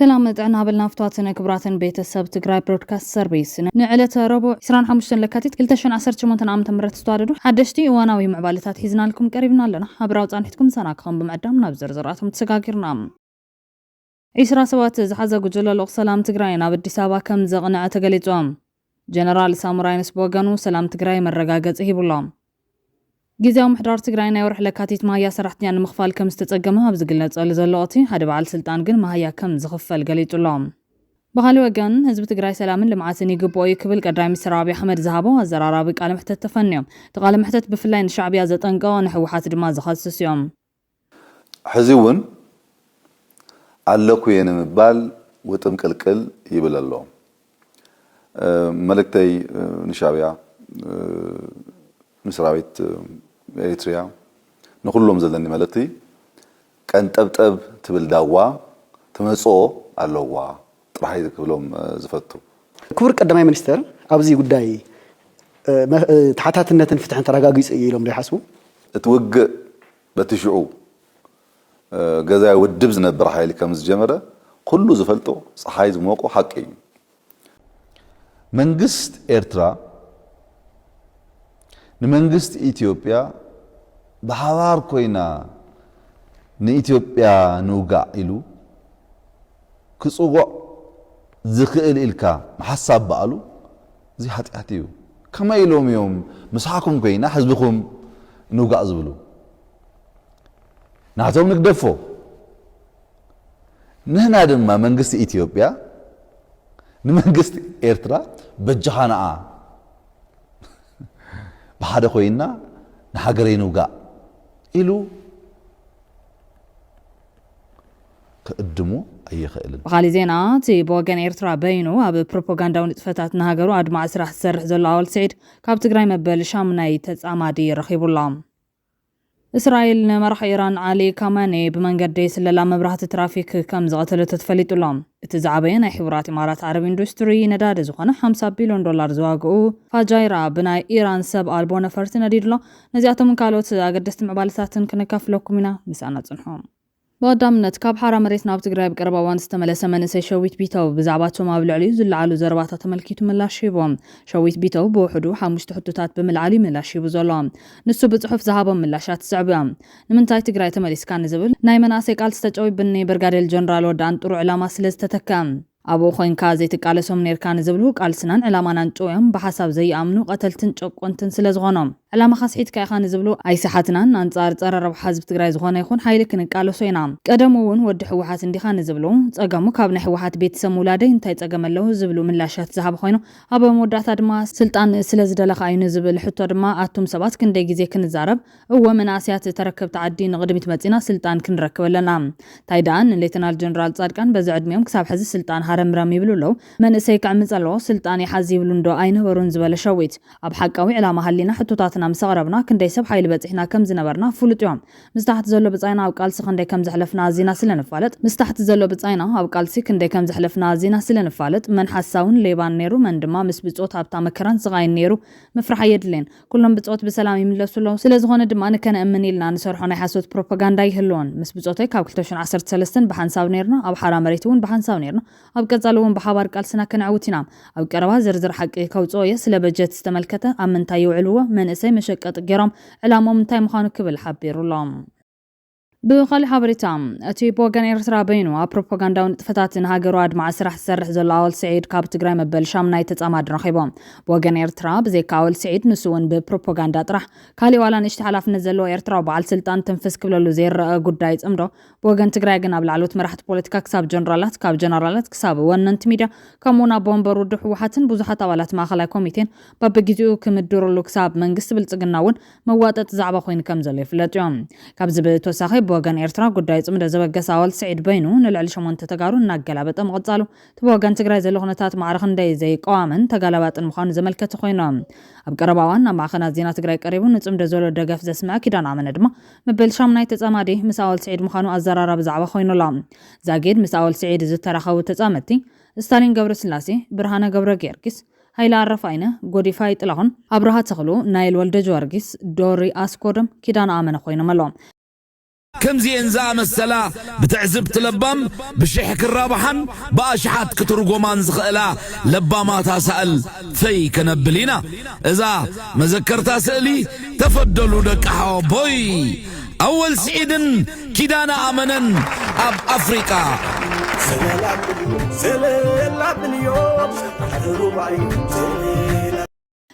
سلامت عنا بالنافطاتنا كبراتن بيت السب تقراي برودكاست سيرفيس نعلة ربع 25 لكاتيت كلتشن 18 عام تمرت ستواردو حدشتي وانا معبالتات حيزنا لكم قريبنا لنا حبراوت عنحتكم سناكم بمعدام نابزر زراتهم تسقاقرنا عيسرا سوات زحازة قجل الوغ سلام تقراينا بالدسابة كم زغنع تقليتوام جنرال ساموراي نسبوغانو سلام تقراي مرقاقات هيبولام جزاو محدار تقراينا يورح لكاتيت ما هي سرحتني عن مخفال كم استتقمها بزقلنا تقال زلواتي هاد بعال سلطان قل ما هي كم زخفل قليتو اللام بغالي وقان هزب تقراي سلامن لمعاتني قبوي كبل قدراي مسرابي حمد زهابو وزرارابي قال محتت تفنيوم تقال محتت بفلاين الشعبية زتنقا نحو حاتد ما زخصص يوم حزيون علقو ينمبال وتنقلقل يبل اللهم ملكتي نشعبية مسرابيت إريتريا نقولهم زلني ملكتي كان تبتب تبل داوا تمسو علوا طرحي كلهم زفتو كبر قدماي منستر ابزي غداي تحتاتنتن فتحن ترغاغيص يلوم لي حسبو اتوق بتشعو غزا ودب زنبر حيل كمز جمره كله زفلطو صحاي زموقو حقي منغست إرترا نمنغست إثيوبيا بحوار كوينا نإثيوبيا نوغا إلو كصوغو زخيل إلكا محساب بقالو زي حتيو كما يلوم يوم مسحاكم كوينا حزبكم نوغا أزبلو نعطوم نقدفو نهنا دما منغست إثيوبيا نمنغست إرترا بجحانا بحدا خوينا نحقري نوغا إلو كقدمو أي خيلن بغالي زينا تي بوغان إرترا بينو أب بروباغاندا ونتفتات نهاجرو عد مع سرح سرح زل أول سعيد كاب تقراي مبل شامناي تتعمادي رخيب الله إسرائيل نمرح إيران علي كاماني بمنقدي سللا مبرهة ترافيك كم زغتل تتفليت اللام اتزعبين حوارات إمارات عرب اندستري نداد زخانة 5 بليون دولار زواقو فاجايرا بناي إيران سب ألبونا فرت نديد الله نزيعتم من كالوت أقدست معبالساتن كنكافلوكمنا مسانا تنحوم بودامنت كاب حرا مريت ناب تقراي بقربا وان استملس منسي شويت بيتو بزعباتهم ابلعلي زلعالو زرباتا تملكيتو ملاشيبهم شويت بيتو بوحدو حامش تحطوتات بملعالي ملاشيبو زولام نسو بصحف ذهبهم ملاشات صعبام نمنتاي تقراي تمليس كان زبل ناي مناسي قال تستجوي بني برغاديل جنرال ودان طرو علامه سلازتتكام أبو خوين كازي تقالسهم نيركان زبلو قال سنان علامة نانجوهم بحساب زي أمنو قتلتن قونتن سلازغونهم علامة خاصحيت كايخان زبلو أي ساحتنا نانصار رب حزب تقراي زغونا يخون حايلك نقالسو ينام قدمون ود حوحات انديخان زبلو صقامو كابنا حوحات بيت سمولادي انتي صقاملو زبلو من لاشات ذهب خوينو ابا موداتا دما سلطان سلازدلخ عين زبل حتو دما اتم سبات كندي غزي كنزارب هو مناسيات تركب تعدي نقدمت مصينا سلطان كنركبلنا تايدان ليتنال جنرال صادقان بزعدميهم كساب حزب سلطان هرم يبلو من سيك عمصلو سلطاني حزي بلندو اين برون زبل شويت اب حقاوي علامه هلينا حتوتاتنا مسغربنا كندي سب حيل بصحنا كم زنبرنا فلطيوم مستحت زلو بصاينا او قالس كندي كم زحلفنا زينا سلنفالت مستحت زلو بصاينا او قالسي كندي كم زحلفنا زينا سلنفالت من حساون ليبان نيرو من دما مس بصوت هابتا مكران زغاين نيرو مفرح يدلين كلهم بصوت بسلام يملسلو سلازغونه دما نكن امنيلنا نسرحنا حاسوت بروباغاندا يهلون مس بصوتي كاب 2013 بحنساو نيرنا او حرا مريتون بحنساو نيرنا اب قصالون بحبار قالسنا كنعوتنا او قربا زرزر حقي كوصويه سلا بجت استملكته امنتا يوعلوا من اسي مشقط قرام علامه منتاي مخانو كبل حبيرولام بخالي حبريتام اتي بوغان إرترا بينو بروباغاندا ونتفتاتن هاجرو عد مع سرح سرح زل أول سعيد كاب تقراي مبل شامناي تتعماد رخيبهم بوغان إرترا بزي كاول سعيد نسوون ببروباغاندا طرح كالي والا نشتحلاف نزلو إرترا وبعال سلطان تنفس كبلو زير قداي تأمرو بوغان تقراي قنا بالعلوت مرحت بوليتيكا كساب جنرالات كساب وننت ميديا كمونا بومبر ودح وحاتن بوزحات أولات ماخلا كوميتين بابجيزو كمدورو كساب منقست بالتقناون مواتت زعبا خوين كمزل يفلت كاب زبتو ساخي وغان إرترا قداي صمد زبقس أول سعيد بينو نلعل شمون تتقارو ناقلابت مغطالو تبوغان تقراي زلوغنتات معرخن داي زي قوامن تقالبات المخان زملكة خوينام أبقرباوان معخنا زينا تقراي قريبو نصمد زولو دقف زسمع كدان عمن ادما مبل شامناي تتعمادي مس أول سعيد مخانو أزرارا بزعبا خوينو لام زاقيد مس أول سعيد زتراخو تتعمدتي ستالين قبر سلاسي برهانا قبر جيركس هايلا عرفاينه غوديفاي طلعون ابرها تخلو نايل ولد جوارجيس دوري اسكودم كدان عمن خوينو ملوم كمزي انزا مسلا بتعزب تلبام بشيحك الرابحان باشحات كترقومان زخلا لباما تاسأل في كنبلينا إذا مذكرتا سألي تفضلوا دكحو بوي أول سعيدن كدانا آمنا أب أفريقيا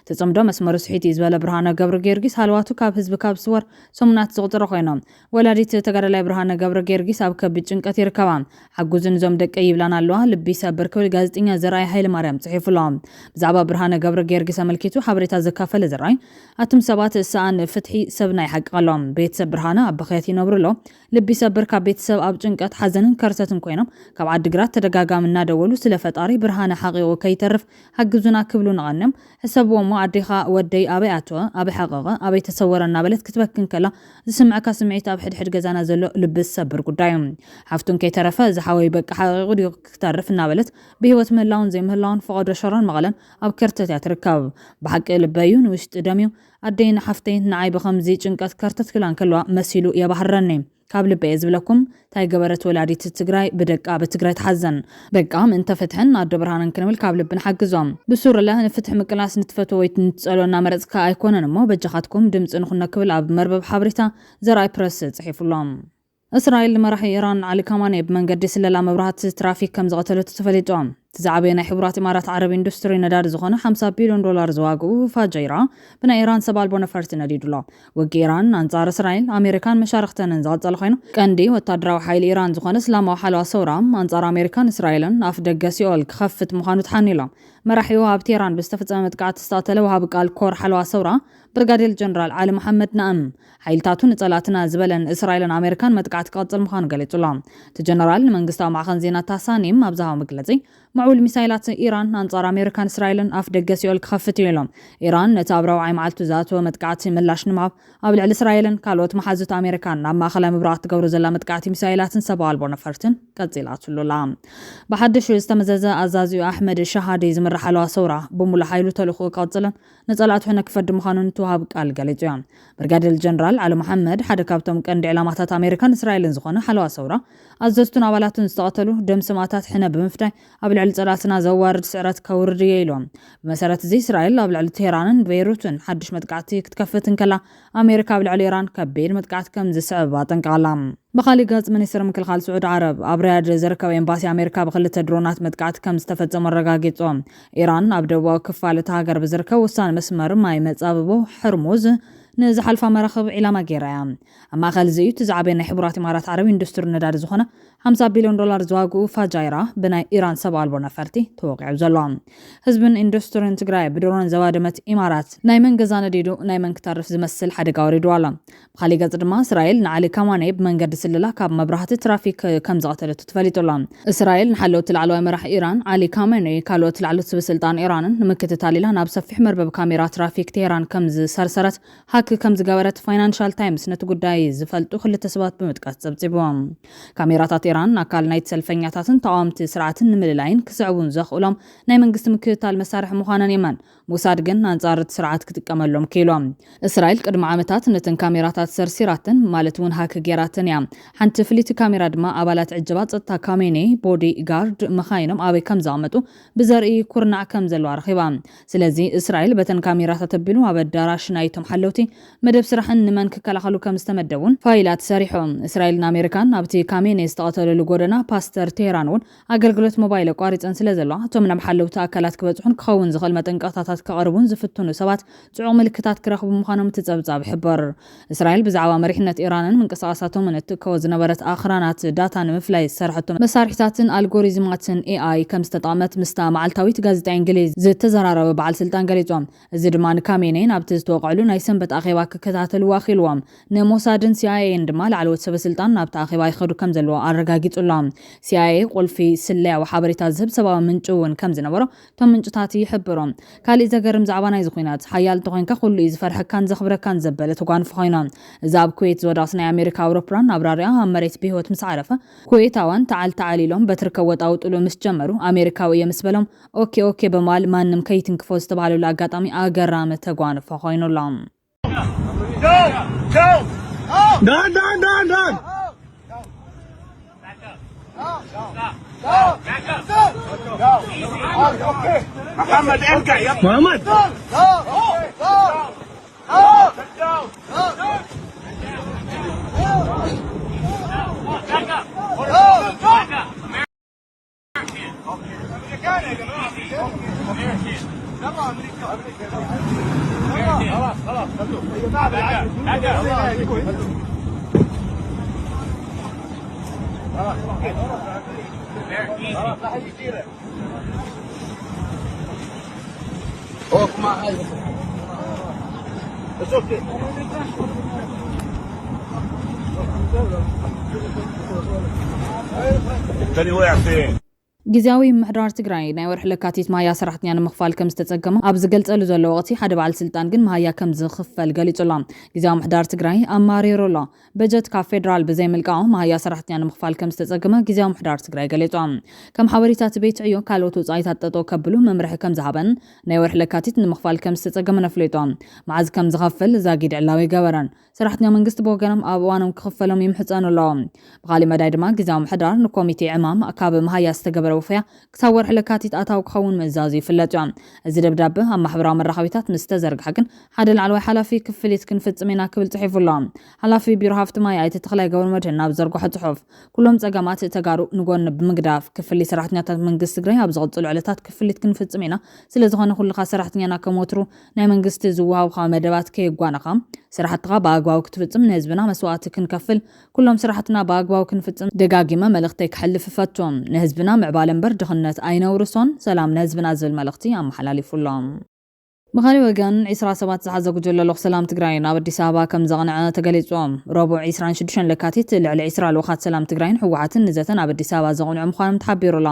تتصمدو مسمر سحيتي زبالة برهانة قبر جيرجيس هالواتو كاب حزب كاب صور سمنات زغطر خوينام ولاديت تقرأ برهانة قبر جيرجيس أب كبتشن كثير كمان حجوزن زوم دك أي بلان اللوها لبي سابر كل جازتين زراعي هاي المريم صحيح فلام زعبا برهانة قبر جيرجيس ملكيتو حبرت الزكافة لزراعي أتم سبات الساعة فتحي سبناي حق قلام بيت سب برهانة أب خياتي نبرلو لبي سابر كبيت سب أب جنكات حزنن كرسة كوينام كبعد دقرات تدقاقا من نادولو سلفت أري برهانة حقيقو كي ترف حجوزنا كبلو نغنم حسبوا عديخا ودي أبي عتوى أبي حقاقة أبي تصور النابلت كتبكن كلا سمعك سمعت أب حد جزانا زلو لبس سبر قدايم حفتون كي ترفا زحاوي بك حقيقو ديو كتعرف النابلت بهوت مهلاون زي مهلاون فقد شران مغلا أب كرتت يتركب بحق البايون وشت داميو أدين حفتين نعي بخمزي جنكات كرتت كلان كلوا مسيلو يا بحرني كابل بيز بلكم تاي جبرت ولاديت تجراي بدك أب تجراي تحزن بقام انت فتحن نادو برهان نكمل كابل بنحجزهم بسور الله نفتح مكلاس نتفتو ويتنسألونا مرزك أيكون نمو بجحاتكم دمت نخنا كبل أب مربب حبرتا زراي برس صحيح اللام إسرائيل لما راح إيران على كمان بمن قدس للا مبرهات ترافيك كم زغتلو تتفليتهم تزعبين حبرات إمارات عرب إندستري ندار زغنا 5 بليون دولار زواجو فاجيرا بنا إيران سبال بونفرت نديدولا وإيران أنصار إسرائيل أمريكان مشاركة نزال صالحين كاندي وتدرو حيل إيران زغنا سلام وحلوة صورة أنصار أمريكان إسرائيل أفدق سيول خفت مخانو تحنيلا مرحيوها بتيران بستفت قاعد تستاتلو وهابقال كور حلوة صورة برغادير جنرال علي محمد نعم حيلتاتو نصلاتنا زبلن إسرائيل أمريكان متقعد قاطل مخان قالتولا تجنرال منغستا معخن زينة تاسانيم أبزاها مقلزي معول مسايلات إيران أنصار أمريكان إسرائيل أفدق سيول كخفتو يلوم إيران نتابرو عي معالتو ذاتو متقعد ملاش نمعب قبل على إسرائيل كالوت محازوت أمريكان أما خلا مبرات قورو زلا متقعد مسايلات سبال بونفرتن قاتلاتو اللولام بحدشو استمزازا أزازيو أحمد الشهادي زمر حلوة صورة بمولا حيلو تلخو قاتلن نصلات هناك فرد مخانون توهاب قال قالتوام برغادير جنرال علي محمد حدا كابتم قند علامات أمريكان إسرائيل زخونه حلوة صورة أززتون أولاتون استقتلوا دم سماتات حنا بمفتاح قبل على صلاتنا زوارد سعرات كورد يلوم بمسارة زي إسرائيل قبل على تهران بيروتن حدش متقعتي كتكفتن كلا أمريكا قبل على إيران كبير متقعت كم زي صعباتن كعلام بخالي غاز منيسر مكل خال سعود عرب أبرياج زركا وإمباسي أمريكا بخلت درونات متقعت كم استفدت مرقاقيتهم إيران أبدوا كفالة هاجر بزركا وصان مسمر ما يمتصاببو حرموز نزح الفا مرخب إلى ما جيرام أما خالزيو تزعبين حبرات إمارات عربي إندستر ندار زخنا 5 بليون دولار زواجو فاجايرا بنا إيران سبال بونفرتي توقع زلام حزبن إندستر انتقراي بدرون زوادمت إمارات نايمن جزان ديدو نايمن كتعرف زمسل حد قاوري دوالا بخالي قصد ما إسرائيل نعلي كمان بمن قد سللا كاب مبرهات ترافيك كم زغتلت تفلي طلام إسرائيل نحلو تلعلو مرح إيران علي كمان كالو تلعلو بسلطان إيران نمكت تاليلا نابسفح مربب كاميرا ترافيك تيران كمز سرسرت هاك كمز قاورت فاينانشال تايمز نتقداي زفلتو خل تسبات بمتقات سبتبوام كاميرات إيران أكال نايت سلفنياتاتن طعامت سرعتن مللاين كسعبون زخولهم ناي منقست مكتال مسارح مخانا يمن موساد جن أنصارت سرعات كتكملهم كيلوم إسرائيل قدم عامتات نتن كاميراتات سرسيراتن مالتون هاك جيراتن يام حنت فليت كاميرا دما أبالات عجبات ستا كاميني بودي غارد مخاينم أبي كم زعمتو بزرقي كورنا كم زلوار خيبام سلازي إسرائيل بتن كاميرات تبينو أبداراش نايتم حلوتي مدب سرحن نمن ككلاخلو كم استمدون فايلات ساريحهم إسرائيل أمريكان أبتي كاميني استقتلوا لجودنا باستر تيرانون أجرجلت موبايل قارئ أنسلزلا تومنا محلو تأكلات كبتحن كون زغل متنقطات كقربون زفتون سبات تعوم ملكتات كرخ بمخانم تتزبزب حبر إسرائيل بزعوا مريحنة إيران من قصاصاتهم من التكوز نبرت آخرانات داتا مفلاي سرحتهم مسارحتاتن ألغوريزماتن AI كم استطعمت مستمع التويت جازة إنجليز زت زرارة بعل سلطان قليتهم زدمان كامينين أبتز توقعلون أيسن بتأخيواك كتات الواخلوام نموسادن CIA اندمال على وتسب سلطان نبت أخيوا يخدو كم زلوا أرجاجيت اللام CIA قل في سلة وحبرت الزب سبب من جوون كم زنبرة تم من جتاتي حبرهم كالي زجرم زعبان يزخينات حيال تقين كخل يزفرح كان زخبرة كان زبلت وقان فخينان زاب كويت زوداسنا أمريكا أوروبران أبراريا مريت بيهوت مسعرفة كويت أوان تعالي لهم بتركوت أو تقولوا مسجمروا أمريكاوية مسبلهم أوكي بمال ما نمكيتن كفوز تبعلوا لاقاتامي أجرام تقوان فخينو لهم. Done. محمد ارجع يا محمد الثاني وقع فين ጊዜያዊ ምሕዳር ትግራይ ናይ ወርሒ ለካቲት ማያ ሰራሕተኛ ንምኽፋል ከም ዝተጸገመ ኣብ ዝገልጸሉ ዘሎ ወቅቲ ሓደ በዓል ስልጣን ግን ማያ ከም ዝኽፈል ገሊጹላ ጊዜያዊ ምሕዳር ትግራይ ኣማሪሩላ በጀት ካብ ፌደራል ብዘይ ምልቃው ማያ ሰራሕተኛ ንምኽፋል ከም ዝተጸገመ ጊዜያዊ ምሕዳር ትግራይ ገሊጹ ከም ሓበሬታት ቤት ዕዮ ካልኦት ወጻኢታት ጠጦ ከብሉ መምርሒ ከም ዝሃበን ናይ ወርሒ ለካቲት ንምኽፋል ከም ዝተጸገመ ነፍለጡ መዓዝ ከም ዝኸፍል ዛጊድ ዕላዊ ገበረን ሰራሕተኛ መንግስቲ ብወገኖም ኣብ እዋኖም ክኽፈሎም ይምሕፀኑ ኣለዎም ብኻሊ መዳይ ድማ ጊዜያዊ ምሕዳር ንኮሚቴ ዕማም ካብ ማያ ዝተገበረ ወፍያ ክሳብ ወርሒ ለካቲት ኣታው ክኸውን ምእዛዙ ይፍለጥ እዚ ደብዳቤ ኣብ ማሕበራዊ መራኸቢታት ምስ ተዘርግሐ ግን ሓደ ላዕለዋይ ሓላፊ ክፍሊት ክንፍጽም ኢና ክብል ጽሒፉሎ ሓላፊ ቢሮ ሃፍቲ ማይ ኣይተ ተኽላይ ገብረ መድህን ናብ ዘርግሖ ጽሑፍ ኩሎም ጸገማት ተጋሩ ንጎን ብምግዳፍ ክፍሊ ሰራሕተኛታት መንግስቲ ትግራይ ኣብ ዝቕጽሉ ዕለታት ክፍሊት ክንፍጽም ኢና ስለዝኾነ ኩልኻ ሰራሕተኛና ከመትሩ ናይ መንግስቲ ዝወሃብካ መደባት ከይጓነኻ ስራሕትኻ በአግባቡ ክትፍጽም ንህዝብና መስዋዕት ክንከፍል ኩሎም ስራሕትና በአግባቡ ክንፍጽም ደጋጊመ መልእኽተይ ክሕልፍ ፈቶም ንህዝብና ምዕባለ እምበር ድኽነት ኣይነውርሶን ሰላም ንህዝብና ዝብል መልእኽቲ ኣመሓላሊፉሎም ብኻሊ ወገን 27 ዝሓዘ ጉጅለ ለኽ ሰላም ትግራይ ናብ አዲስ አበባ ከም ዘቕንዐ ተገሊጾም ረቡዕ 26 ለካቲት ልዕሊ 20 ልኡኻት ሰላም ትግራይን ሕወሓትን ንዘተን ኣብ አዲስ አበባ ዘቕንዑ ምዃኖም ተሓቢሩላ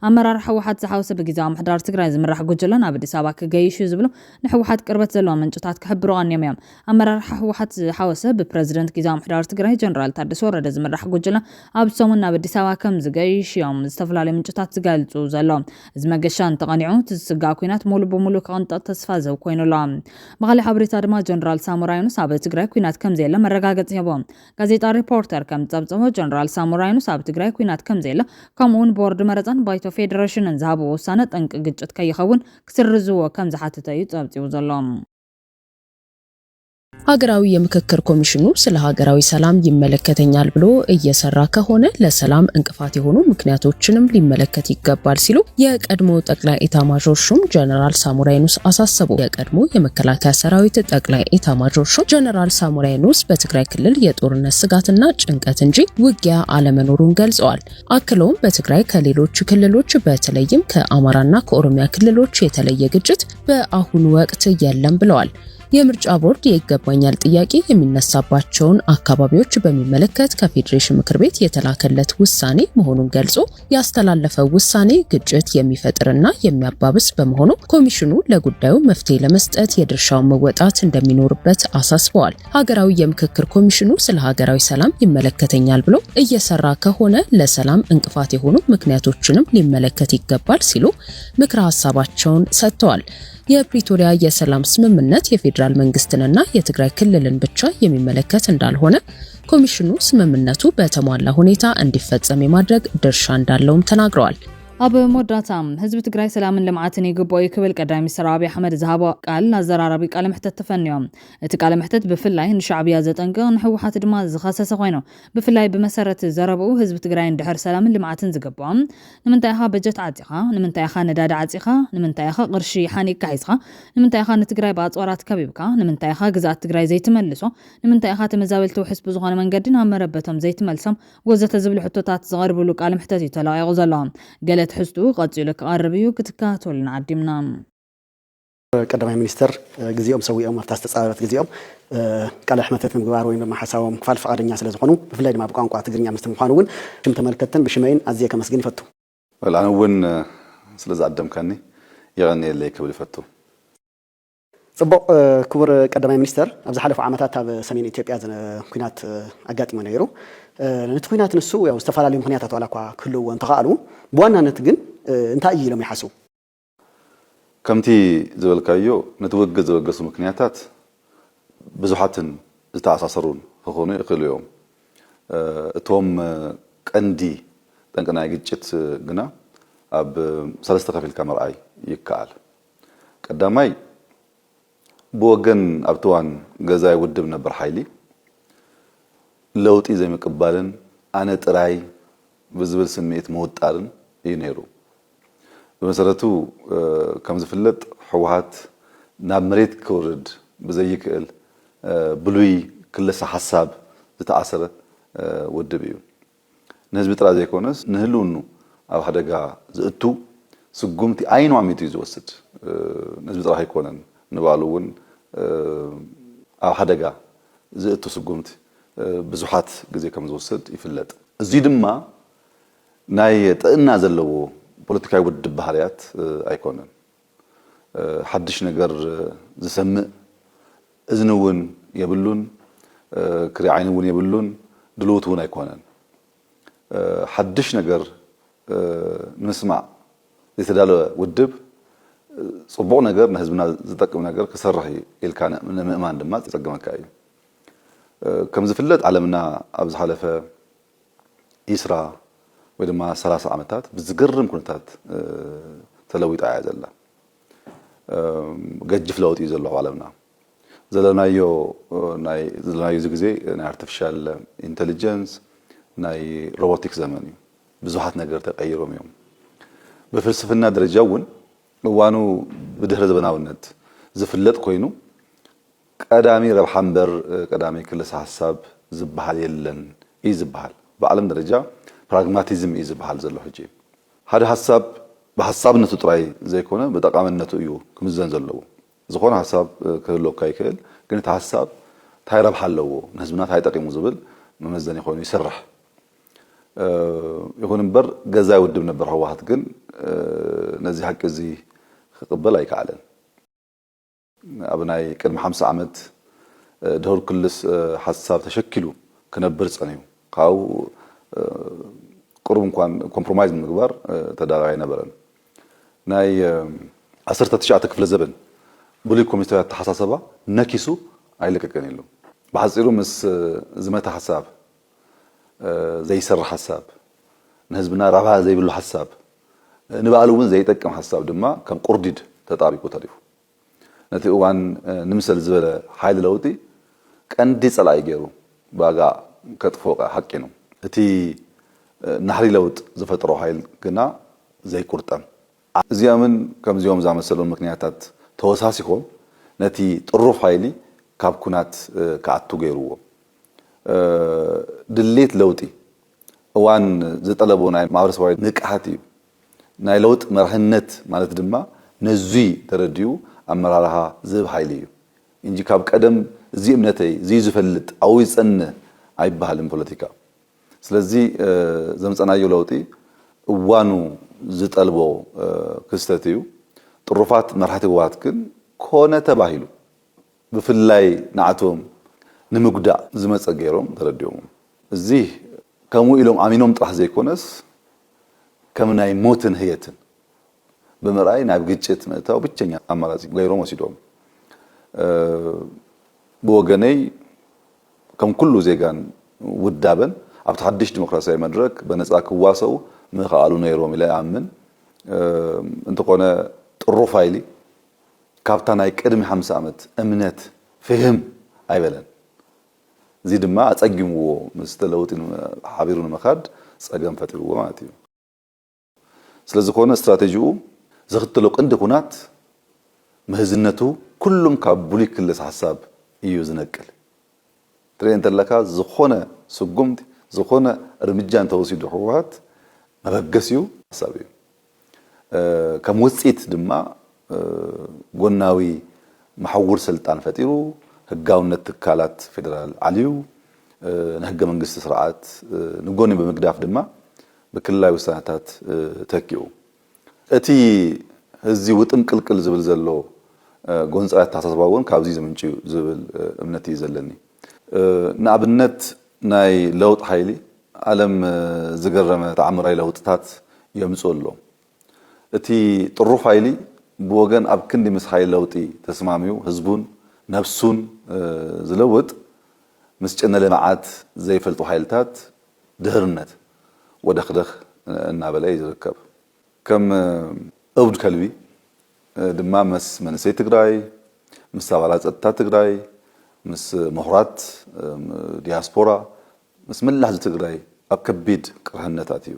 ኣመራርሓ ሕወሓት ዝሓወሰ ብጊዜያዊ ምሕዳር ትግራይ ዝምራሕ ጉጅለ ናብ አዲስ አበባ ክገይሹ ዝብሉ ንሕወሓት ቅርበት ዘለዎም ምንጭታት ክሕብሩ ቀንዮም እዮም ኣመራርሓ ሕወሓት ዝሓወሰ ብፕረዚደንት ጊዜያዊ ምሕዳር ትግራይ ጀነራል ታደሰ ወረደ ዝምራሕ ጉጅለ ኣብ ሰሙን ናብ አዲስ አበባ ከም ዝገይሹ እዮም ዝተፈላለዩ ምንጭታት ዝገልጹ ዘለዎም እዚ መገሻ እንተቐኒዑ ትስጋእ ኩናት ሙሉ ብሙሉ ክቕንጠጥ ተስፋ ዘው ኮይኑላ ብኻሊ ሓበሬታ ድማ ጀነራል ሳሙራይ ዩኑስ ኣብ ትግራይ ኩናት ከም ዘየለ መረጋገጽ ሂቦም ጋዜጣ ሪፖርተር ከም ጸብጸቦ ጀነራል ሳሙራይ ዩኑስ ኣብ ትግራይ ኩናት ከም ዘየለ ከምኡውን ቦርድ መረፃን ባይቶ ፌደሬሽንን ዝሃቡ ውሳነ ጠንቂ ግጭት ከይኸውን ክስርዝዎ ከም ዝሓተተ እዩ ጸብጺቡ ዘሎ ሀገራዊ የምክክር ኮሚሽኑ ስለ ሀገራዊ ሰላም ይመለከተኛል ብሎ እየሰራ ከሆነ ለሰላም እንቅፋት የሆኑ ምክንያቶችንም ሊመለከት ይገባል ሲሉ የቀድሞ ጠቅላይ ኤታማዦር ሹም ጀነራል ሳሙራ ዩኑስ አሳሰቡ። የቀድሞ የመከላከያ ሰራዊት ጠቅላይ ኤታማዦር ሹም ጀነራል ሳሙራ ዩኑስ በትግራይ ክልል የጦርነት ስጋትና ጭንቀት እንጂ ውጊያ አለመኖሩን ገልጸዋል። አክለውም በትግራይ ከሌሎች ክልሎች በተለይም ከአማራና ከኦሮሚያ ክልሎች የተለየ ግጭት በአሁኑ ወቅት የለም ብለዋል። የምርጫ ቦርድ የይገባኛል ጥያቄ የሚነሳባቸውን አካባቢዎች በሚመለከት ከፌዴሬሽን ምክር ቤት የተላከለት ውሳኔ መሆኑን ገልጾ ያስተላለፈው ውሳኔ ግጭት የሚፈጥርና የሚያባብስ በመሆኑ ኮሚሽኑ ለጉዳዩ መፍትሄ ለመስጠት የድርሻውን መወጣት እንደሚኖርበት አሳስበዋል። ሀገራዊ የምክክር ኮሚሽኑ ስለ ሀገራዊ ሰላም ይመለከተኛል ብሎ እየሰራ ከሆነ ለሰላም እንቅፋት የሆኑ ምክንያቶችንም ሊመለከት ይገባል ሲሉ ምክረ ሀሳባቸውን ሰጥተዋል። የፕሪቶሪያ የሰላም ስምምነት የፌዴራል መንግስትንና የትግራይ ክልልን ብቻ የሚመለከት እንዳልሆነ ኮሚሽኑ ስምምነቱ በተሟላ ሁኔታ እንዲፈጸም የማድረግ ድርሻ እንዳለውም ተናግረዋል። ኣብ ሞዳታም ህዝብ ትግራይ ሰላምን ልምዓትን ይግባእ ክብል ቀዳማይ ሚኒስትር አብይ አሕመድ ዝሃቦ ቃል አዘራራቢ ቃለ መሕተት ተፈንዮም እቲ ቃለ መሕተት ብፍላይ ንሻዕብያ ዘጠንቅቕ ንሕወሓት ድማ ዝኸሰሰ ኮይኑ ብፍላይ ብመሰረት ዘረብኡ ህዝብ ትግራይ እንድሕር ሰላምን ልምዓትን ዝግባኦም ንምንታይ ኢኻ በጀት ዓጺኻ ንምንታይ ኢኻ ነዳዲ ዓጺኻ ንምንታይ ኢኻ ቅርሺ ሓኒቅካ ሒዝኻ ንምንታይ ኢኻ ንትግራይ ብኣጽዋራት ከቢብካ ንምንታይ ኢኻ ግዛት ትግራይ ዘይትመልሶ ንምንታይ ኢኻ ተመዛበልቲ ውሕስ ብዝኾነ መንገዲ ናብ መረበቶም ዘይትመልሶም ወዘተ ዝብል ሕቶታት ዝቐርብሉ ቃለ መሕተት እዩ ተለቒቑ ዘሎ ገለ ትሕዝቱ ቀፂሉ ክቐርብ እዩ ክትከታተሉና ዓዲምና ቀዳማይ ሚኒስተር ግዚኦም ሰዊኦም ኣብታ ዝተጻረበት ግዚኦም ቃለ ሕመተት ምግባር ወይ ድማ ሓሳቦም ክፋል ፈቃደኛ ስለ ዝኾኑ ብፍላይ ድማ ብቋንቋ ትግርኛ ምስ ምዃኑ እውን ሽም ተመልከተን ብሽመይን ኣዝየ ከመስግን ይፈቱ ኣነ እውን ስለ ዝዓደምካኒ ይቐኒየለይ ክብል ይፈቱ ጽቡቕ ክቡር ቀዳማይ ሚኒስተር ኣብ ዝሓለፉ ዓመታት ኣብ ሰሜን ኢትዮጵያ ኩናት ኣጋጢሙ ነይሩ ነቲ ኩናት ንሱ ያው ዝተፈላለዩ ምክንያታት ዋላ እኳ ክህልዎ እንተኽኣሉ ብዋናነት ግን እንታይ እዩ ኢሎም ይሓስቡ ከምቲ ዝበልካዮ ነቲ ውግእ ዘበገሱ ምክንያታት ብዙሓትን ዝተኣሳሰሩን ክኾኑ ይኽእሉ እዮም እቶም ቀንዲ ጠንቅናይ ግጭት ግና ኣብ ሰለስተ ከፊልካ መርኣይ ይከኣል ቀዳማይ ብወገን ኣብተዋን ገዛይ ውድብ ነበር ሓይሊ ለውጢ ዘይምቅባልን ኣነ ጥራይ ብዝብል ስምዒት መውጣርን እዩ ነይሩ በመሰረቱ ከም ዝፍለጥ ሕወሓት ናብ መሬት ክውርድ ብዘይክእል ብሉይ ክለሳ ሓሳብ ዝተኣሰረ ውድብ እዩ ንህዝቢ ጥራይ ዘይኮነስ ንህልውኑ ኣብ ሓደጋ ዝእቱ ስጉምቲ ዓይኑ ዓሚቱ እዩ ዝወስድ ንህዝቢ ጥራይ ኣይኮነን ንባሉ እውን ኣብ ሓደጋ ዝእቱ ስጉምቲ ብዙሓት ግዜ ከም ዝወስድ ይፍለጥ እዚ ድማ ናይ ጥዕና ዘለዎ ፖለቲካዊ ውድብ ባህርያት ኣይኮነን ሓድሽ ነገር ዝሰምዕ እዝኒ እውን የብሉን ክሪኢ ዓይኒ እውን የብሉን ድልውት እውን ኣይኮነን ሓድሽ ነገር ንምስማዕ ዝተዳለወ ውድብ ጽቡቕ ነገር ንህዝብና ዝጠቅም ነገር ክሰርሕ ኢልካ ንምእማን ድማ ዝጸገመካ እዩ ከም ዝፍለጥ ዓለምና ኣብ ዝሓለፈ ኢስራ ወይ ድማ 30 ዓመታት ብዝገርም ኩነታት ተለዊጣ እያ ዘላ ገጅፍ ለውጢ እዩ ዘሎ ዓለምና ዘለናዮ እዚ ግዜ ናይ አርቲፊሻል ኢንተሊጀንስ ናይ ሮቦቲክስ ዘመን እዩ ብዙሓት ነገር ተቀይሮም እዮም በፍልስፍና ደረጃ እውን እዋኑ ብድህረ ዘበናውነት ዝፍለጥ ኮይኑ ቀዳሚ ረብሓ እምበር ቀዳሚ ክለሳ ሓሳብ ዝበሃል የለን እዩ ዝበሃል ብዓለም ደረጃ ፕራግማቲዝም እዩ ዝበሃል ዘሎ ሕጂ ሓደ ሓሳብ ብሓሳብነቱ ጥራይ ዘይኮነ ብጠቃምነቱ እዩ ክምዘን ዘለዎ ዝኾነ ሓሳብ ክህልወካ ይክእል ግን እቲ ሓሳብ እንታይ ረብሓ ኣለዎ ንህዝብና እንታይ ጠቂሙ ዝብል መመዘኒ ኮይኑ ይስራሕ ይኹን እምበር ገዛይ ውድብ ነበር ሕወሓት ግን ነዚ ሓቂ እዚ ክቅበል ኣይከኣለን ኣብ ናይ ቅድሚ 50 ዓመት ድህር ክልስ ሓሳብ ተሸኪሉ ክነብር ፀኒዩ ካብኡ ቁሩብ እንኳን ኮምፕሮማይዝ ምግባር ተዳራይ ነበረን ናይ 19 ክፍለ ዘበን ብሉይ ኮሚቴታት ተሓሳሰባ ነኪሱ ኣይለቀቀን ኢሉ ብሓፂሩ ምስ ዝመታ ሓሳብ ዘይሰርሕ ሓሳብ ንህዝብና ረብሓ ዘይብሉ ሓሳብ ንባዕሉ እውን ዘይጠቅም ሓሳብ ድማ ከም ቁርዲድ ተጣቢቁ ተሪፉ ነቲ እዋን ንምሰል ዝበለ ሓይሊ ለውጢ ቀንዲ ፀላኢ ገይሩ ባጋ ከጥፎ ሓቂ ነው እቲ ናሕሪ ለውጥ ዝፈጥሮ ሓይል ግና ዘይቁርጠም እዚኣምን ከምዚኦም ዝኣመሰሉ ምክንያታት ተወሳሲኾም ነቲ ጥሩፍ ሓይሊ ካብ ኩናት ከኣቱ ገይርዎ ድሌት ለውጢ እዋን ዝጠለቦ ናይ ማሕበረሰባዊ ንቅሓት እዩ ናይ ለውጥ መርሕነት ማለት ድማ ነዙይ ተረድዩ ኣመራርሓ ዝህብ ሓይሊ እዩ እንጂ ካብ ቀደም እዚ እምነተይ እዚ ዝፈልጥ ኣው ይፀንህ ኣይበሃልን ፖለቲካ ስለዚ ዘምፀናዮ ለውጢ እዋኑ ዝጠልቦ ክስተት እዩ ጥሩፋት መራሕቲ ህወሓት ግን ኮነ ተባሂሉ ብፍላይ ንዓቶም ንምጉዳእ ዝመፀ ገይሮም ተረድዮም እዚ ከምኡ ኢሎም ኣሚኖም ጥራሕ ዘይኮነስ ከም ናይ ሞትን ህየትን ብምርኣይ ናብ ግጭት ምእታው ብቸኛ ኣማራፂ ገይሮም ወሲዶም ብወገነይ ከም ኩሉ ዜጋን ውዳበን ኣብ ተሓድሽ ዲሞክራሲያዊ መድረክ በነፃ ክዋሰው ምኽኣሉ ነይሮም ኢለ ኣምን እንተኾነ ጥሩፍ ሓይሊ ካብታ ናይ ቅድሚ 50 ዓመት እምነት ፍህም ኣይበለን እዚ ድማ ኣፀጊምዎ ምስ ተለውጢ ሓቢሩ ንምኻድ ፀገም ፈጢርዎ ማለት እዩ ስለዝኾነ ስትራቴጂኡ ዝኽተሎ ቅንዲ ኩናት ምህዝነቱ ኩሉም ካብ ብሉይ ክለስ ሓሳብ እዩ ዝነቅል ትርኢ እንተለካ ዝኾነ ስጉምቲ ዝኾነ እርምጃ እንተወሲዱ ሕወሓት መበገሲኡ ሓሳብ እዩ ከም ውፅኢት ድማ ጎናዊ መሐውር ስልጣን ፈጢሩ ህጋውነት ትካላት ፌደራል ዓልዩ ንህገ መንግስቲ ስርዓት ንጎኒ ብምግዳፍ ድማ ብክልላዊ ውሳነታት ተኪኡ እቲ እዚ ውጥም ቅልቅል ዝብል ዘሎ ጎንፃት ተሓሳስባውን ካብዚ ዝምንጭ ዝብል እምነት እዩ ዘለኒ ንኣብነት ናይ ለውጥ ሓይሊ ዓለም ዝገረመ ተዓምራዊ ለውጥታት የምፁ ኣሎ እቲ ጥሩፍ ሓይሊ ብወገን ኣብ ክንዲ ምስ ሓይሊ ለውጢ ተስማሚዩ ህዝቡን ነፍሱን ዝለውጥ ምስ ጨነለ መዓት ዘይፈልጡ ሓይልታት ድህርነት ወደኽደኽ እናበላይ ይዝርከብ ከም እብድ ከልቢ ድማ መስ መንሰይ ትግራይ ምስ አባላት ጸጥታ ትግራይ ምስ ምሁራት ዲያስፖራ ምስ መላህ ትግራይ ኣብ ከቢድ ቅርህነታት እዩ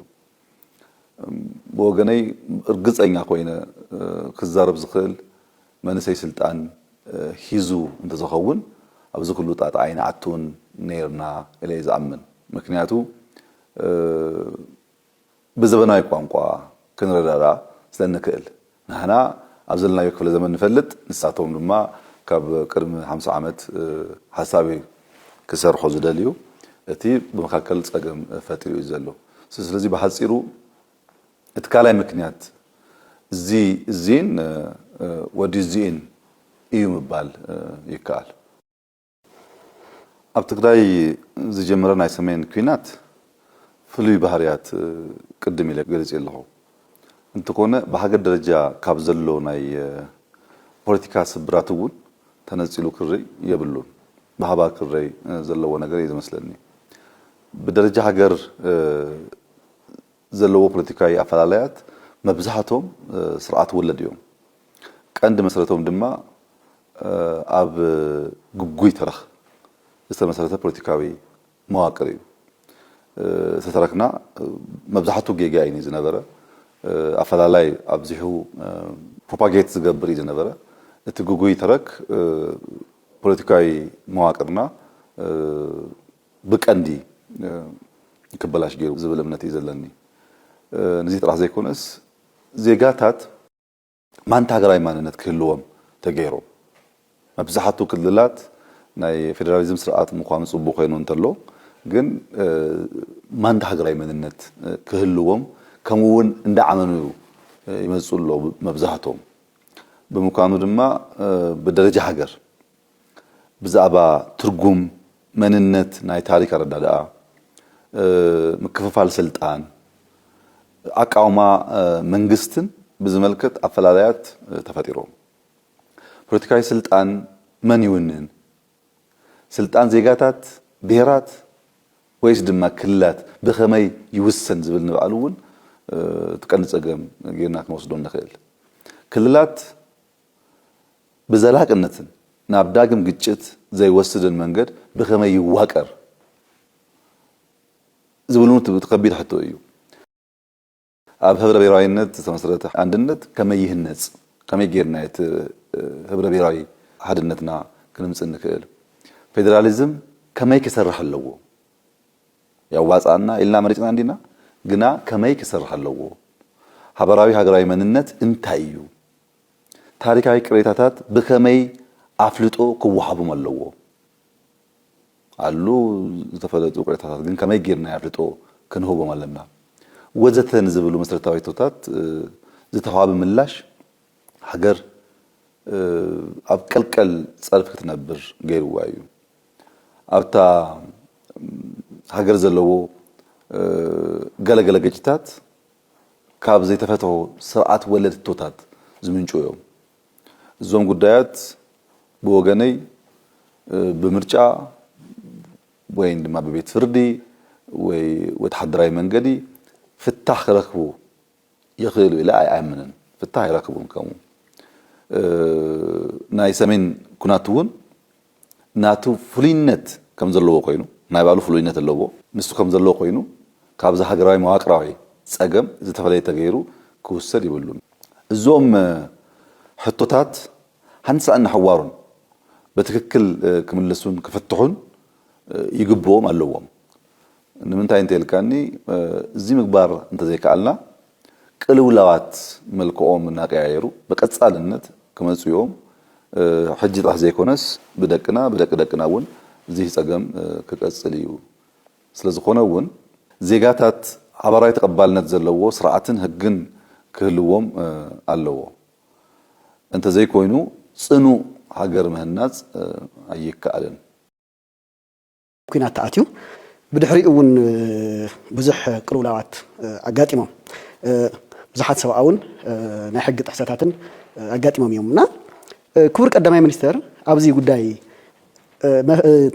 በወገነይ እርግጸኛ ኮይነ ክዛረብ ዝኽእል መንሰይ ስልጣን ሂዙ እንተዘኸውን ኣብዚ ኩሉ ጣጣ አይና አቱን ነርና ኢለይ ዝኣምን ምክንያቱ ብዘበናዊ ቋንቋ ክንረዳዳ ስለንክእል ንሕና ኣብ ዘለናዮ ክፍለ ዘመን ንፈልጥ ንሳቶም ድማ ካብ ቅድሚ 50 ዓመት ሓሳቢ ክሰርሑ ዝደልዩ እቲ ብመካከል ጸገም ፈጥሩ እዩ ዘሎ ስለዚ በሓጺሩ እትካላይ ምክንያት እዚን ወዲ እዚን እዩ ምባል ይካል ኣብ ትግራይ ዝጀመረ ናይ ሰሜን ኩናት ፍሉይ ባህርያት ቅድም ኢለ ገለጽ የለኹ እንትኮነ በሃገር ደረጃ ካብ ዘሎ ናይ ፖለቲካ ስብራት እውን ተነጽሉ ክሪ የብሉን በሃባ ክሪ ዘለዎ ነገር ይመስለኒ በደረጃ ሀገር ዘለዎ ፖለቲካዊ አፈላለያት መብዛሕቶም ስርዓት ወለድ እዮም ቀንድ መሰረቶም ድማ ኣብ ጉጉይ ተረኽ ዝተመሰረተ ፖለቲካዊ መዋቅር እዩ ተተረክና መብዛሕቱ ጌጋ አይኒ ዝነበረ አፈላለይ ኣብዚሁ ፕሮፓጌት ዝገብር ዝነበረ እቲ ጉጉይ ተረክ ፖለቲካዊ መዋቅርና ብቀንዲ ክበላሽ ገይሩ ዝብል እምነት ይዘለኒ ነዚ ጥራሕ ዘይኮነስ ዜጋታት ማንታ ሃገራዊ ማንነት ክህልዎም ተገይሩ መብዛሕቱ ክልላት ናይ ፌደራሊዝም ስርዓት ምዃኑ ጽቡቕ ኮይኑ እንተሎ ግን ማንታ ሃገራዊ ማንነት ክህልዎም ከምውን እንዳዓመኑ ይመጽሉ መብዛሕቶም በምዃኑ ድማ በደረጃ ሃገር ብዛዕባ ትርጉም መንነት ናይ ታሪክ አረዳዳ ምክፍፋል ስልጣን አቃውማ መንግስትን ብዝመልከት አፈላላያት ተፈጥሮም ፖለቲካዊ ስልጣን መን ይውንን ስልጣን ዜጋታት ብሔራት ወይስ ድማ ክልላት በኸመይ ይውሰን ዝብል ንባሉውን ተቀንጸገም ጌርና ክንወስዶ ንኽእል ክልላት በዘላቅነትን ናብ ዳግም ግጭት ዘይወስድን መንገድ በኸመይ ይዋቀር ዝብሉን ተከቢድ ሕቶ እዩ ኣብ ህብረ ብሔራዊነት ተመሰረተ አንድነት ከመይ ይህነጽ ከመይ ጌርና የት ህብረ ብሔራዊ ሓድነትና ክንምጽእ ንክእል ፌደራሊዝም ከመይ ክሰርሕ ኣለዎ ያዋጻና ኢልና መሪጽና እንዲና ግና ከመይ ክሰርሕ ኣለዎ ሃበራዊ ሃገራዊ መንነት እንታይ እዩ ታሪካዊ ቅሬታታት ብከመይ አፍልጦ ክወሃቡም ኣለዎ አሉ ዝተፈለጡ ቅሬታታት ግን ከመይ ጌርና ያፍልጦ ክንህቦም ኣለና ወዘተን ዝብሉ መሰረታዊ ቶታት ዝተዋሃበ ምላሽ ሃገር ኣብ ቀልቀል ጸልፍ ክትነብር ገይርዋ እዩ ኣብታ ሃገር ዘለዎ ገለገለ ግጭታት ካብ ዘይተፈተው ስርዓት ወለድ ቶታት ዝምንጩ እዮም እዞም ጉዳያት በወገነይ በምርጫ ወይ ድማ በቤት ፍርዲ ወይ ወተሐደራዊ መንገዲ ፍታህ ክረክቡ ይኽእሉ ኢላ ኣይኣምንን ፍታህ ይረክቡን ከሙ ናይ ሰሜን ኩናትውን ናቱ ፍሉይነት ከም ዘለዎ ኮይኑ ናይ ባሉ ፍሉይነት ኣለዎ ንሱ ከም ዘለዎ ኮይኑ ካብዛ ሃገራዊ መዋቅራዊ ጸገም ዝተፈለየ ተገይሩ ክውሰድ ይብሉን እዞም ሕቶታት ሃንሳእና ሓዋሩን በትክክል ክምለሱን ክፈትሑን ይግብዎም ኣለዎም ንምንታይ እንተልካኒ እዚ ምግባር እንተዘይከኣልና ቅልውላዋት መልክኦም እናቀያየሩ በቀጻልነት ከመጽዮም ሕጂ ጥራሕ ዘይኮነስ በደቅና እውን እዚ ጸገም ክቀጽል እዩ ስለዝኾነ እውን ዜጋታት ሃበራዊ ተቀባልነት ዘለዎ ስርዓትን ህግን ክህልዎም ኣለዎ እንተ ዘይኮይኑ ጽኑ ሃገር ምህናጽ ኣይከኣልን ኩናት ተኣትዩ ብድሕሪኡ እውን ብዙሕ ቅልውላዋት ኣጋጢሞም ብዙሓት ሰብኣውን ናይ ሕጊ ጥሕሰታትን ኣጋጢሞም እዮምና ክቡር ቀዳማይ ሚኒስተር ኣብዚ ጉዳይ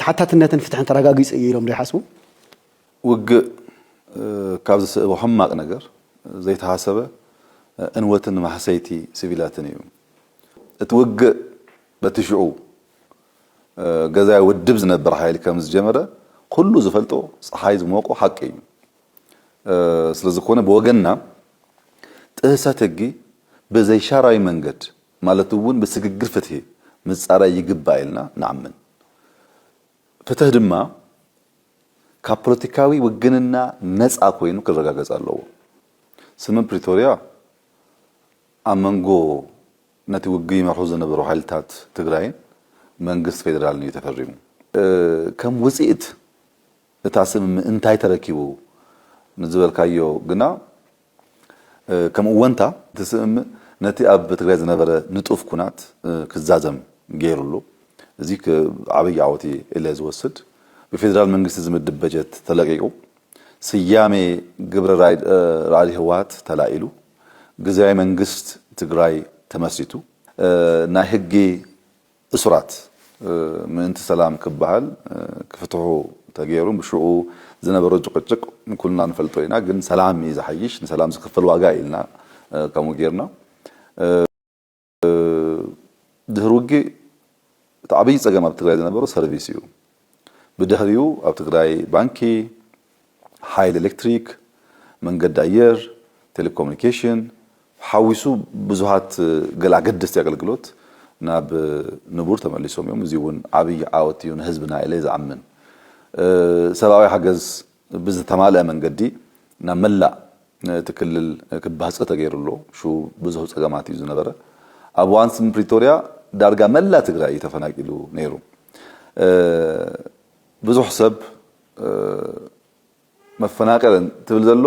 ተሓታትነትን ፍትሕን ተረጋጊጹ ኢሎም ዶ ይሓስቡ ውግእ ካብዚ ስእቦ ሕማቅ ነገር ዘይተሓሰበ እንወትን ማሕሰይቲ ሲቪላትን እዩ እቲ ውግእ በትሽዑ ገዛይ ውድብ ዝነበረ ሓይሊ ከም ዝጀመረ ኩሉ ዝፈልጦ ፀሓይ ዝሞቆ ሓቂ እዩ ስለዝኾነ ብወገንና ጥህሰት ሕጊ ብዘይሻራዊ መንገድ ማለት እውን ብስግግር ፍትሒ ምጻራይ ይግባእ ኢልና ንኣምን ፍትሕ ድማ ካብ ፖለቲካዊ ውግንና ነፃ ኮይኑ ክረጋገጽ ኣለዎ ስምምዕ ፕሪቶሪያ ኣብ መንጎ ነቲ ውግእ ይመርሑ ዝነበሩ ሓይልታት ትግራይን መንግስት ፌደራል እዩ ተፈሪሙ ከም ውጽኢት እታ ስምምዕ እንታይ ተረኪቡ ንዝበልካዮ ግና ከም ወንታ ተስምምዕ ነቲ ኣብ ትግራይ ዝነበረ ንጡፍ ኩናት ክዛዘም ገይሩሉ እዚ ዓብይ ዓወቲ ኢለ ዝወስድ በፌደራል መንግስት ዝምድብ በጀት ተለቂቁ ስያሜ ግብረ ራዕዲ ህወሓት ተላኢሉ ጊዜያዊ መንግስት ትግራይ ተመስሪቱ ናይ ሕጊ እስራት ምእንቲ ሰላም ክበሃል ክፍትሑ ተገይሩ ብሽዑ ዝነበረ ጭቅጭቅ ኩልና ንፈልጦ ኢና ግን ሰላም እዩ ዝሓይሽ ንሰላም ዝክፈል ዋጋ ኢልና ከምኡ ጌርና ድህሪ ውግእ እቲ ዓብይ ፀገም ኣብ ትግራይ ዝነበረ ሰርቪስ እዩ ብድሕሪኡ ኣብ ትግራይ ባንኪ ሓይል ኤሌክትሪክ መንገዲ ኣየር ቴሌኮሙኒኬሽን ሓዊሱ ብዙሃት ገላገደስቲ ኣገልግሎት ናብ ንቡር ተመሊሶም እዮም እዚ እውን ዓብይ ዓወት እዩ ንህዝብና ኢለ ዝኣምን ሰብኣዊ ሓገዝ ብዝተማልአ መንገዲ ናብ መላእ ትክልል ክባህፀ ተገይሩሎ ሹ ብዙሕ ፀገማት እዩ ዝነበረ ኣብ እዋን ስምምዕ ፕሪቶሪያ ዳርጋ መላእ ትግራይ ተፈናቂሉ ነይሩ ብዙሕ ሰብ መፈናቀልን ትብል ዘሎ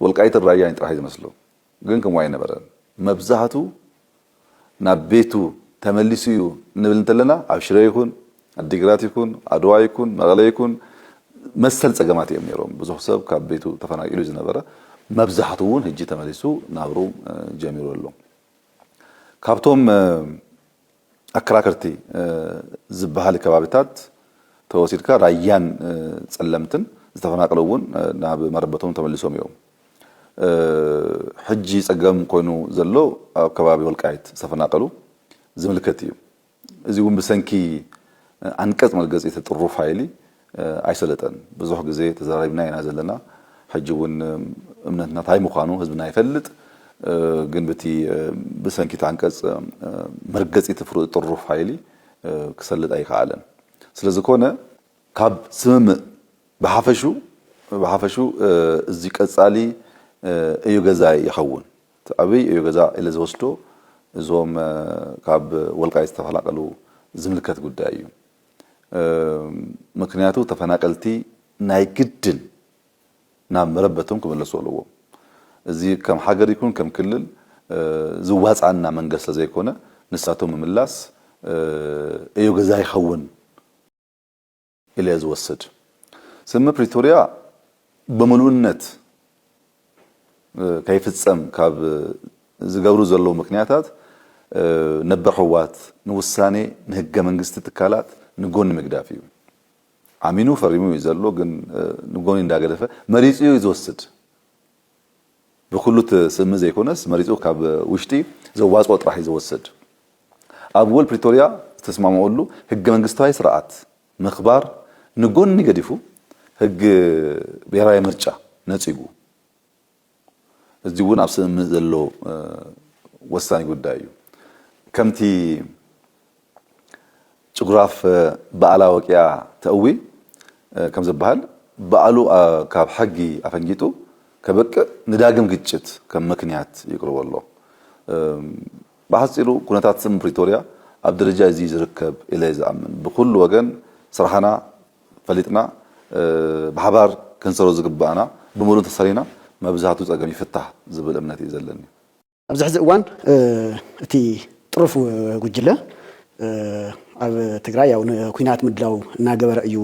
ወልቃይትን ራያን ጥራሕ ዝመስሎ ግን ከምኡ ኣይነበረን መብዛሕቱ ናብ ቤቱ ተመሊሱ እዩ ንብል እንተለና ኣብ ሽረ ይኩን ኣዲግራት ይኩን ኣድዋ ይኩን መቐለ ይኩን መሰል ፀገማት እዮም ነይሮም ብዙሕ ሰብ ካብ ቤቱ ተፈናቂሉ ዝነበረ መብዛሕቱ እውን ሕጂ ተመሊሱ ናብሩ ጀሚሩ ኣሎ ካብቶም ኣከራከርቲ ዝበሃል ከባቢታት ተወሲድካ ራያን ጸለምትን ዝተፈናቀሉ እውን ናብ መረበቶም ተመሊሶም እዮም ሕጂ ፀገም ኮይኑ ዘሎ ኣብ ከባቢ ወልቃይት ዝተፈናቀሉ ዝምልከት እዩ እዚ እውን ብሰንኪ አንቀጽ መልገጽ የተጥሩፍ ኃይሊ አይሰለጠን ብዙሕ ጊዜ ተዘራሪብና ኢና ዘለና ሕጂ እውን እምነትና ታይ ምዃኑ ህዝብና ይፈልጥ ግን በቲ ብሰንኪ አንቀጽ መርገጽ የተጥሩፍ ኃይሊ ክሰልጥ አይካለን ስለዚህ ኮነ ካብ ስምምዕ በሐፈሹ እዚ ቀጻሊ እዩ ገዛ ይኸውን አብይ እዩ ገዛ ኢለ ዝወስዶ እዞም ካብ ወልቃይት ተፈናቀሉ ዝምልከት ጉዳይ እዩ ምክንያቱ ተፈናቀልቲ ናይ ግድን ናብ መረበቶም ክመለሱ ኣለዎም እዚ ከም ሃገር ይኩን ከም ክልል ዝዋጻና መንገስ ዘይኮነ ንሳቶም መምላስ እዩ ገዛ ይኸውን ኢለ ዝወስድ ስምምዕ ፕሪቶሪያ በሙሉነት ከይፍጸም ካብ ዝገብሩ ዘለው ምክንያታት ነበር ህወሓት ንውሳኔ ንህገ መንግስት ትካላት ንጎን ምግዳፍ እዩ አሚኑ ፈሪሙ ይዘሎ ግን ንጎን እንዳገደፈ መሪጹ ይዝወስድ በኩሉት ስም ዘይኮነስ መሪጹ ካብ ውሽጢ ዘዋጽኦ ጥራሕ ይዝወስድ ኣብ ወል ፕሪቶሪያ ተስማማውሉ ህገ መንግስታዊ ስርዓት ምኽባር ንጎን ይገዲፉ ህግ ብሔራዊ ምርጫ ነጽጉ እዚውን ኣብ ስምምዕ ዘሎ ወሳኝ ጉዳይ እዩ ከምቲ ጅግራፍ በዓላ ወቅያ ተእዊ ከም ዝበሃል በዓሉ ካብ ሕጊ አፈንጊጡ ከበቅ ንዳግም ግጭት ከም ምክንያት ይቅርበሎ ባሕፂሩ ኩነታት ስምምዕ ፕሪቶሪያ ኣብ ደረጃ እዚ ዝርከብ ኢለ ዝኣምን ብኩሉ ወገን ስራሕና ፈሊጥና በሓባር ክንሰሮ ዝግባአና ብሙሉ ተሰሪና መብዛሕቱ ፀገም ይፍታሕ ዝብል እምነት እዩ ዘለኒ ኣብዚ ሕዚ እዋን እቲ ጥሩፍ ጉጅለ ኣብ ትግራይ ያው ኩናት ምድላው እናገበረ እዩ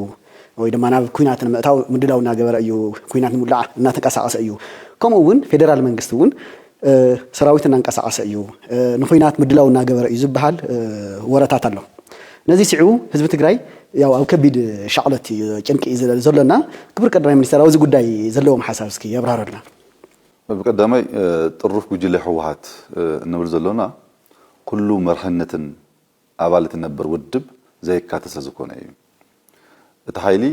ወይ ድማ ናብ ኩናት ንምእታው ምድላው እናገበረ እዩ ኩናት ምውላዕ እናተንቀሳቀሰ እዩ ከምኡ እውን ፌደራል መንግስት እውን ሰራዊት እናንቀሳቀሰ እዩ ንኩናት ምድላው እናገበረ እዩ ዝበሃል ወረታት ኣሎ ነዚ ሲዑ ህዝቢ ትግራይ ያው ኣብ ከቢድ ሻዕለት ጭንቂ ዘለና ክብር ቀዳማይ ሚኒስተር ኣብዚ ጉዳይ ዘለዎም ሓሳብ እስኪ የብራርልና በቀዳማይ ጥሩፍ ጉጅለ ህወሓት እንብል ዘለና ኩሉ መርሕነትን አባላት ነበር ውድብ ዘይካተተ ዝኮነ እዩ እቲ ኃይሊ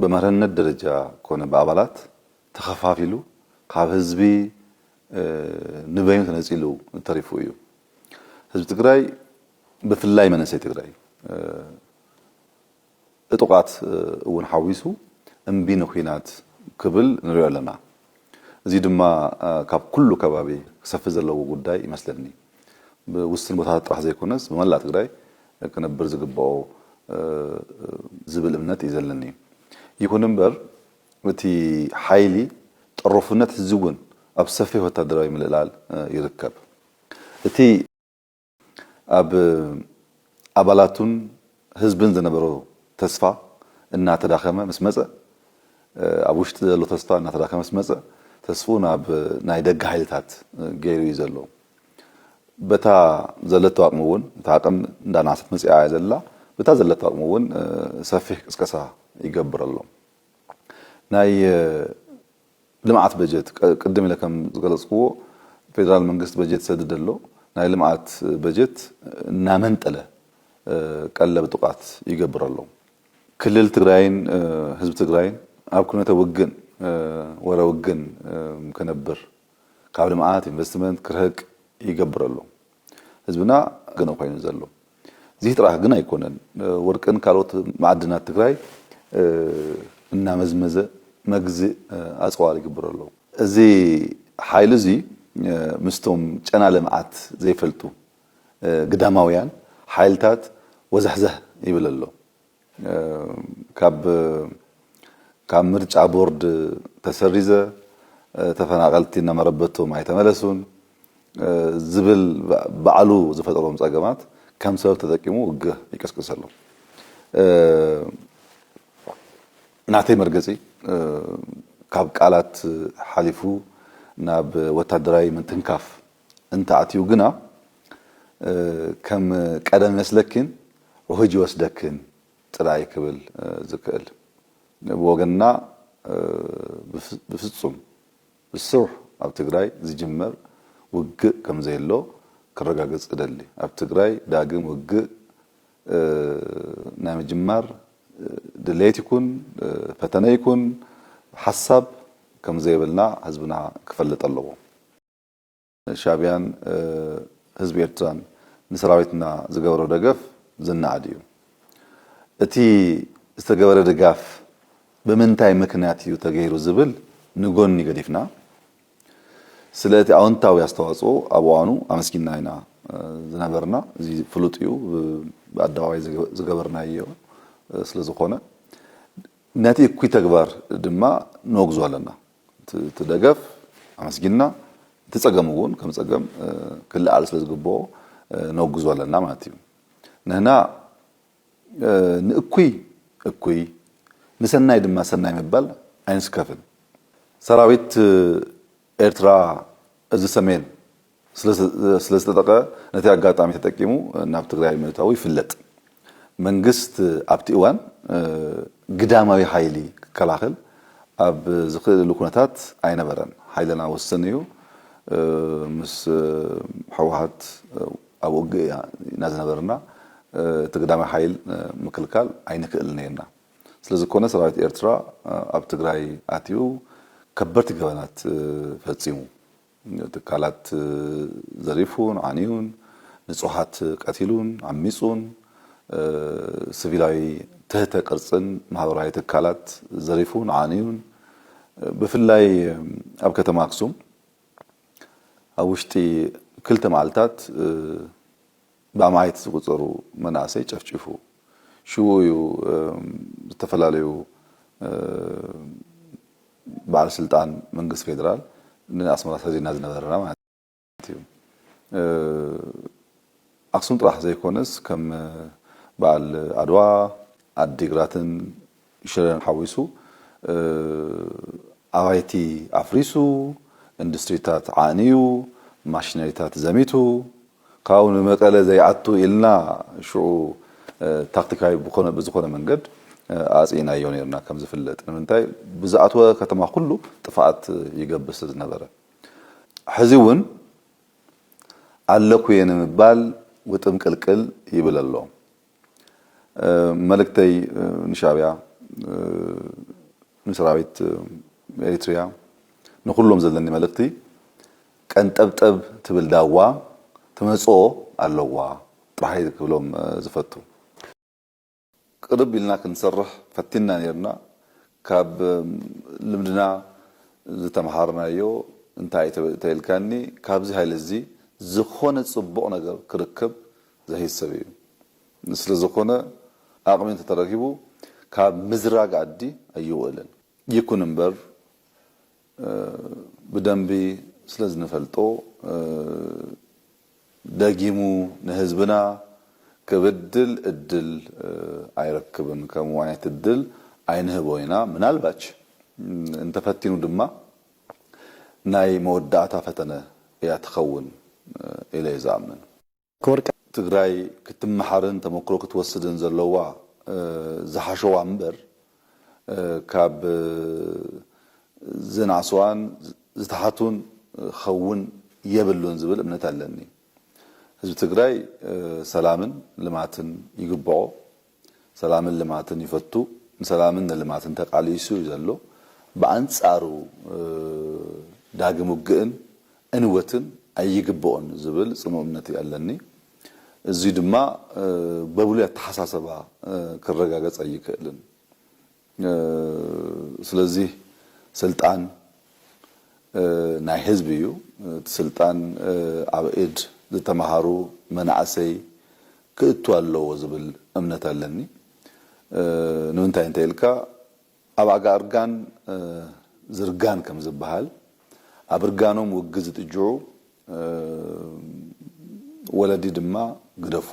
በመርሕነት ደረጃ ኮነ በአባላት ተኸፋፊሉ ካብ ህዝቢ ንበይኑ ተነጺሉ ተሪፉ እዩ ህዝቢ ትግራይ ብፍላይ መንእሰይ ትግራይ እጥቃት እውን ሓዊሱ እምቢ ንኹናት ክብል ንሪኦ ኣለና እዚ ድማ ካብ ኩሉ ከባቢ ክሰፊ ዘለዎ ጉዳይ ይመስለኒ ብውስን ቦታታት ጥራሕ ዘይኮነስ ብመላእ ትግራይ ክነብር ዝግብኦ ዝብል እምነት ይዘለኒ ይኹን እምበር እቲ ኃይሊ ጥሩፍነት ህዝቡን ኣብ ሰፊ ወታደራዊ ምልላል ይርከብ እቲ ኣብ አባላቱን ህዝብን ዝነበሮ ተስፋ እናተዳኸመ መስመፀ ኣብ ውሽጢ ዘሎ ተስፋ እናተዳኸመ መስመፀ ተስፉ ናብ ናይ ደጋ ኃይልታት ገይሩ ይዘሎ በታ ዘለቶ አቅሙውን ታቀም እንዳናሰት መጽያ ያዘላ በታ ዘለቶ አቅሙውን ሰፊህ ቅስቀሳ ይገብረሎ ናይ ልማዓት በጀት ቅድም ለከም ዝገለጽዎ ፌደራል መንግስት በጀት ሰደደሎ ናይ ልማዓት በጀት እናመንጠለ ቀለብ ጥቃት ይገብረሎ ክልል ትግራይን ህዝብ ትግራይን ኣብ ኩነተ ውግን ወረ ውግን ከነብር ካብ ልማዓት ኢንቨስትመንት ክርህቅ ይገብረሎ ህዝብና ገና ኮይኑ ዘሎ እዚ ጥራሕ ግን ኣይኮነን ወርቅን ካልኦት ማዕድናት ትግራይ እና መዝመዘ መግዚ አጽዋር ይገብረሎ እዚ ኃይል እዚ ምስቶም ጨና ልማዓት ዘይፈልጡ ግዳማውያን ኃይልታት ወዛሕዛህ ይብለሎ ካብ ምርጫ ቦርድ ተሰሪዘ ተፈናቀልቲ እና መረበቶም አይተመለሱን ዝብል በዓሉ ዝፈጠሮም ጸገማት ከም ሰበብ ተጠቂሙ ውግህ ይቀስቅሰሎ ናተይ መርገጺ ካብ ቃላት ሓሊፉ ናብ ወታደራዊ ምንትንካፍ እንታአትዩ ግና ከም ቀደም መስለክን ወህጅ ወስደክን ጥራይ ክብል ዝክእል ወገንና በፍጹም ብስሩሕ ኣብ ትግራይ ዝጅመር ውግእ ከም ዘይሎ ክረጋገጽ ደሊ ኣብ ትግራይ ዳግም ውግእ ናይ መጅማር ድሌት ይኩን ፈተና ይኩን ሐሳብ ከም ዘይብልና ህዝብና ክፈልጥ ኣለዎ ሻዕቢያን ህዝብ ኤርትራን ንሰራዊትና ዝገበሮ ደገፍ ዝናዓድ እዩ እቲ ዝተገበረ ድጋፍ በምንታይ ምክንያት እዩ ተገይሩ ዝብል ንጎኒ ገዲፍና ስለቲ አዎንታዊ አስተዋጽኦ አብዋኑ አመስኪና ኢና ዝነበርና እዚ ፍሉጥ እዩ በአደባባይ ዝገበርና እዩ ስለዝኾነ ነቲ እኩይ ተግባር ድማ ንወግዞ ኣለና ትደገፍ አመስኪና ትጸገምውን ከም ጸገም ክልአል ስለዝግብኦ ንወግዞ ኣለና ማለት እዩ ነህና ንእኩይ ንሰናይ ድማ ሰናይ መባል አይንስከፍን ሰራዊት ኤርትራ እዚ ሰሜን ስለስተጠቀ ነቲ አጋጣሚ ተጠቂሙ ናብ ትግራይ ምእታው ይፍለጥ መንግስት ኣብቲ እዋን ግዳማዊ ኃይሊ ከላኸል ኣብ ዝኽእሉ ኩነታት አይነበረን ኃይልና ወሰንዩ ምስ ህወሓት ኣብ ውግእ ናዝነበርና ትግዳማዊ ኃይል ምክልካል አይንክእል ነይርና ስለዝኮነ ሰራዊት ኤርትራ ኣብ ትግራይ አትዩ ከበርቲ ገበናት ፈጺሙ ትካላት ዘሪፉን ዓኒዩን ንጹሃት ቀቲሉን አሚጹን ሲቪላዊ ትህተ ቅርጽን ማህበራዊ ትካላት ዘሪፉን ዓኒዩን ብፍላይ ኣብ ከተማ አክሱም ኣብ ውሽጢ ክልተ መዓልታት በአማይት ዝቁጸሩ መናእሰይ ጨፍጭፉ ሽውዩ ዝተፈላልዩ ባለ ስልጣን መንግስት ፌደራል ንአስመራ ሰዚና ዝነበረና ማለት እዩ አክሱም ጥራሕ ዘይኮነስ ከም ባል አድዋ አዲግራትን ሽረን ሓዊሱ አባይቲ አፍሪሱ ኢንዱስትሪታት ዓንዩ ማሽነሪታት ዘሚቱ ካውን መቀለ ዘይአቱ ኢልና ሽዑ ታክቲካዊ በዝኾነ መንገድ አጽይና የሆነና ከም ዝፍለጥ ንምንታይ ብዛዕትወ ከተማ ሁሉ ጥፋት ይገብስ ዝነበረ ሕዚውን አለኩ የንምባል ውጥም ቅልቅል ይብለሎ መልእክተይ ንሻቢያ ንሰራዊት ኤሪትሪያ ንኩሎም ዘለኒ መልእክቲ ቀንጠብጠብ ትብል ዳዋ ተመጾ ኣለዋ ጥራይ ክብሎም ዝፈቱ ቅርብ ኢልና ክንሰርሕ ፈቲና ነርና ካብ ልምድና ዝተመሃርናዮ እንታይ ተይልካኒ ካብዚ ሃይለዚ ዝኾነ ጽቡቕ ነገር ክርከብ ዘሂሰብ እዩ ስለ ዝኾነ አቅሜን ተተረኪቡ ካብ ምዝራግ አዲ አይወለን ይኩን እንበር በደንቢ ስለዝነፈልጦ ዳጊሙ ለህዝብና ከበድል እድል አይረክብን ከመዋይት እድል አይነህቦይና ምናልባች እንተፈቲኑ ድማ ናይ መወዳእታ ፈተነ ያተኸውን ኢለይ ዛምን ትግራይ ክትመሓርን ተመክሮ ክትወስድን ዘለዋ ዝሓሸዋ እምበር ካብ ዝናስዋን ዝተሓቱን ኸውን የብሉን ዝብል እምነት ኣለኒ ህዝብ ትግራይ ሰላምን ልማትን ይግብዖ ሰላምን ልማትን ይፈቱ ሰላምን ልማትን ተቃሊሱ ይዘሎ በአንጻሩ ዳግም ውግእን እንወትን አይግብዖን ዝብል ጽኑ እምነት ያለኒ እዚ ድማ በብሉ ያተሐሳሰባ ከረጋገጽ አይከልን ስለዚህ ስልጣን ናይ ህዝብ እዩ ስልጣን አብኤድ ዝተማሃሩ መናዓሰይ ክእቱ አለው ዝብል እምነት ኣለኒ ንንታይ እንተልካ አባጋ አርጋን ዝርጋን ከም ዝበሃል አብርጋኖም ውግዝ ጥጅዑ ወለዲ ድማ ግደፉ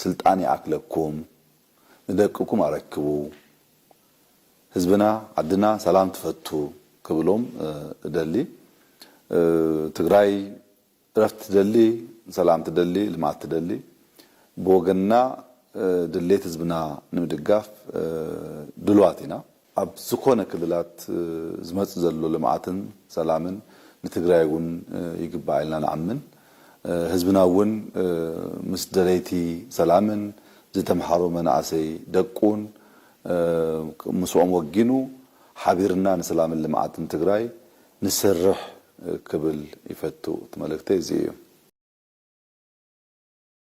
ስልጣን ያክለኩም ንደቅኩም አረክቡ ህዝብና አድና ሰላም ተፈቱ ክብሎም ደሊ ትግራይ ረፍት ደሊ ሰላም ተደሊ ልማት ተደሊ በወገና ድሌት ህዝብና ንምድጋፍ ድልዋቲና ኣብ ዝኮነ ክልላት ዝመጽ ዘሎ ልማትን ሰላምን ንትግራይውን ይግባይልና ንአምን ህዝብናውን ምስ ደለይቲ ሰላምን ዝተምሓሩ መናእሰይ ደቁን مسوم وجينو حبيرنا نسلام اللي معاتن تجراي نسرح قبل يفتو تملكتي زي